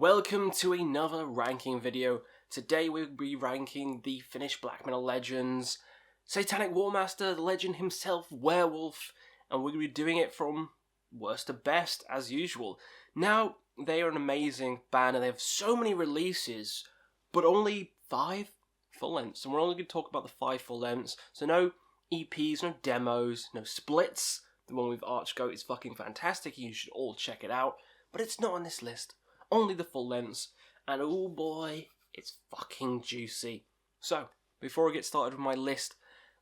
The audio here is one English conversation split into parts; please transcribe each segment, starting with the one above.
Welcome to another ranking video. Today we'll be ranking the Finnish black metal legends, Satanic Warmaster, the legend himself, Werewolf, and we're going to be doing it from worst to best, as usual. Now, they are an amazing band and they have so many releases, but only 5 full lengths, and we're only going to talk about the 5 full lengths, so no EPs, no demos, no splits. The one with Archgoat is fucking fantastic, you should all check it out, but it's not on this list. Only the full lengths, and oh boy, it's fucking juicy. So, before I get started with my list,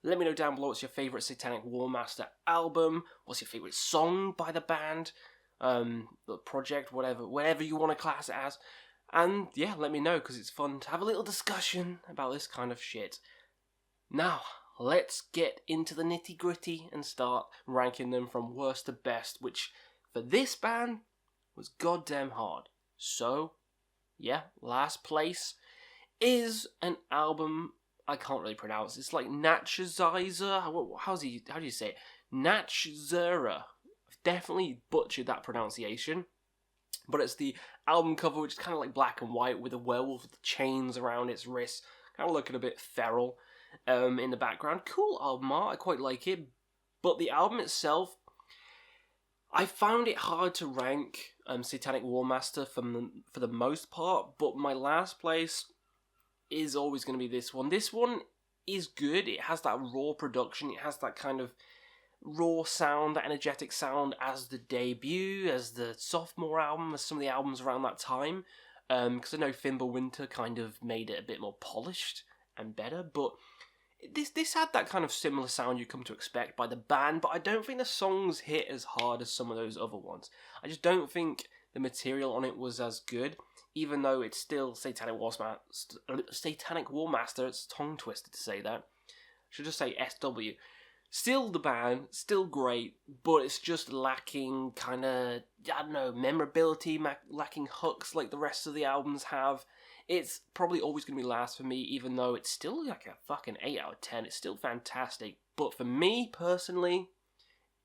let me know down below what's your favourite Satanic Warmaster album, what's your favourite song by the band, the project, whatever you want to class it as, and yeah, let me know, because it's fun to have a little discussion about this kind of shit. Now, let's get into the nitty gritty and start ranking them from worst to best, which, for this band, was goddamn hard. So, yeah, last place is an album I can't really pronounce. It's like Natchazizer. How do you say it? Natchzera. I've definitely butchered that pronunciation. But it's the album cover, which is kind of like black and white with a werewolf with the chains around its wrists, kind of looking a bit feral in the background. Cool album art, I quite like it. But the album itself, I found it hard to rank Satanic Warmaster for the most part, but my last place is always going to be this one. This one is good. It has that raw production. It has that kind of raw sound, that energetic sound as the debut, as the sophomore album, as some of the albums around that time. Because I know Fimbulwinter kind of made it a bit more polished and better, but this had that kind of similar sound you come to expect by the band, but I don't think the songs hit as hard as some of those other ones. I just don't think the material on it was as good, even though it's still Satanic Warmaster. It's tongue twisted to say that. I should just say SW. Still the band, still great, but it's just lacking kind of, I don't know, memorability, lacking hooks like the rest of the albums have. It's probably always going to be last for me, even though it's still like a fucking 8 out of 10. It's still fantastic. But for me, personally,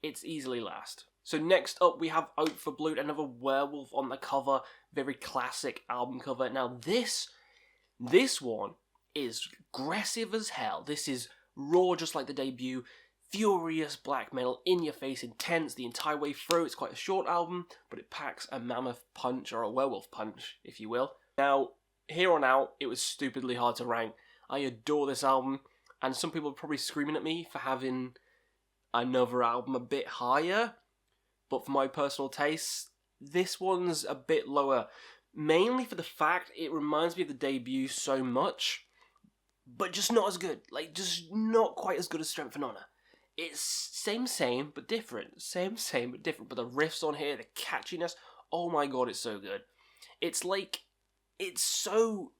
it's easily last. So next up, we have Out for Blood, another werewolf on the cover. Very classic album cover. Now this one is aggressive as hell. This is raw, just like the debut. Furious black metal, in your face, intense the entire way through. It's quite a short album, but it packs a mammoth punch, or a werewolf punch, if you will. Now, here on out, it was stupidly hard to rank. I adore this album, and some people are probably screaming at me for having another album a bit higher, but for my personal taste, this one's a bit lower, mainly for the fact it reminds me of the debut so much, but just not as good. Like, just not quite as good as Strength and Honor. It's same, but different. Same, but different. But the riffs on here, the catchiness, oh my god, it's so good. It's like, it's so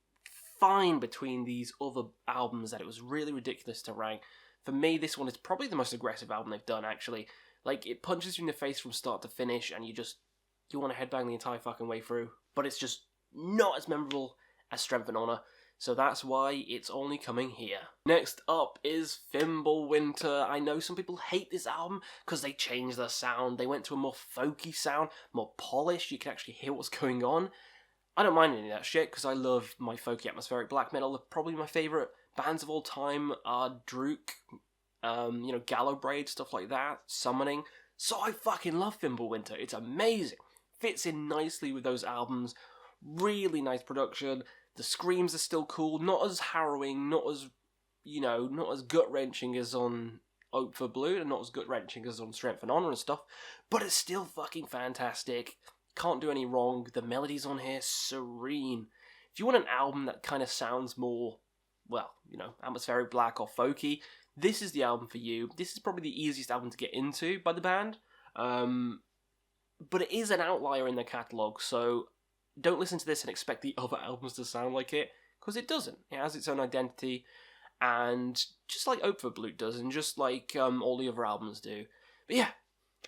fine between these other albums that it was really ridiculous to rank. For me, this one is probably the most aggressive album they've done, actually. Like, it punches you in the face from start to finish, and you want to headbang the entire fucking way through. But it's just not as memorable as Strength and Honor. So that's why it's only coming here. Next up is Fimbulwinter. I know some people hate this album because they changed their sound. They went to a more folky sound, more polished. You can actually hear what's going on. I don't mind any of that shit because I love my folky atmospheric black metal. Probably my favourite bands of all time are Drook, Gallow Braid, stuff like that, Summoning. So I fucking love Fimbulwinter. It's amazing. Fits in nicely with those albums. Really nice production. The screams are still cool, not as harrowing, not as gut-wrenching as on Out for Blood, and not as gut-wrenching as on Strength and Honor and stuff, but it's still fucking fantastic. Can't do any wrong. The melodies on here, serene. If you want an album that kind of sounds more, atmospheric black or folky, this is the album for you. This is probably the easiest album to get into by the band, but it is an outlier in their catalogue, so don't listen to this and expect the other albums to sound like it, because it doesn't. It has its own identity, and just like Out for Blood does, and just like all the other albums do. But yeah,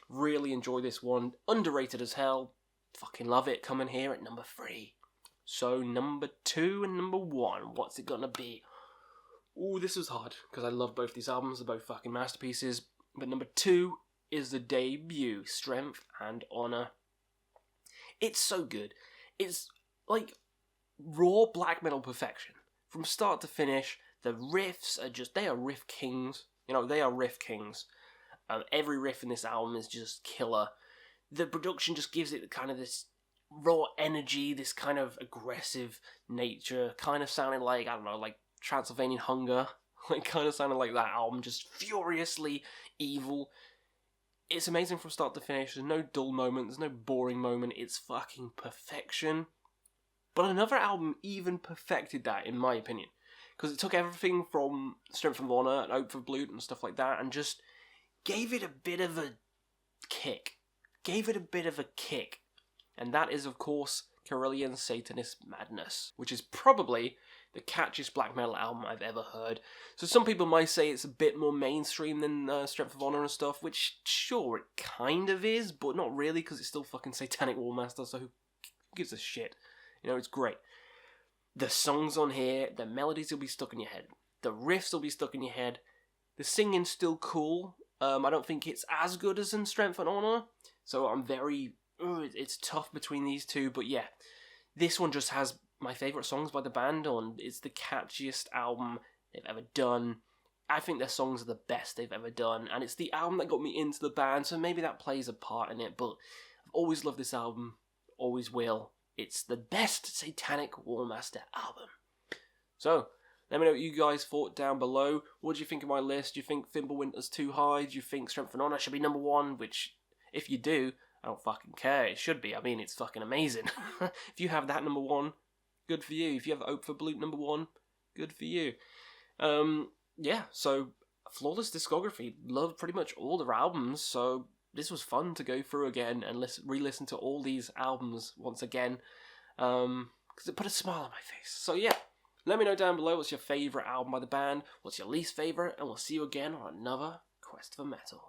really enjoy this one. Underrated as hell. Fucking love it. Coming here at number 3. So number 2 and number 1, what's it gonna be? Ooh, this was hard, because I love both these albums. They're both fucking masterpieces. But number 2 is the debut, Strength and Honor. It's so good. It's like, raw black metal perfection. From start to finish, the riffs are just, they are riff kings. You know, they are riff kings. Every riff in this album is just killer. The production just gives it kind of this raw energy, this kind of aggressive nature, kind of sounding like, I don't know, like Transylvanian Hunger. Like, kind of sounded like that album, just furiously evil. It's amazing from start to finish. There's no dull moment, there's no boring moment. It's fucking perfection. But another album even perfected that, in my opinion. Because it took everything from Strength of Honor and Hope for Blood and stuff like that and just gave it a bit of a kick. And that is, of course, Carillion's Satanist Madness, which is probably the catchiest black metal album I've ever heard. So some people might say it's a bit more mainstream than Strength of Honor and stuff, which, sure, it kind of is, but not really, because it's still fucking Satanic Warmaster, so who gives a shit? You know, it's great. The songs on here, the melodies will be stuck in your head. The riffs will be stuck in your head. The singing's still cool. I don't think it's as good as in Strength and Honor, so I'm very... it's tough between these two, but yeah. This one just has my favourite songs by the band on. It's the catchiest album they've ever done. I think their songs are the best they've ever done, and it's the album that got me into the band, so maybe that plays a part in it, but I've always loved this album, always will. It's the best Satanic Warmaster album. So, let me know what you guys thought down below. What do you think of my list? Do you think Fimbulwinter's too high? Do you think Strength and Honor should be number 1? Which, if you do, I don't fucking care. It should be. I mean, it's fucking amazing. If you have that number 1, good for you. If you have Hope for Blood number 1, good for you. Yeah, so, flawless discography. Loved pretty much all their albums, so this was fun to go through again and re-listen to all these albums once again, because it put a smile on my face. So yeah, let me know down below what's your favourite album by the band, what's your least favourite, and we'll see you again on another Quest for Metal.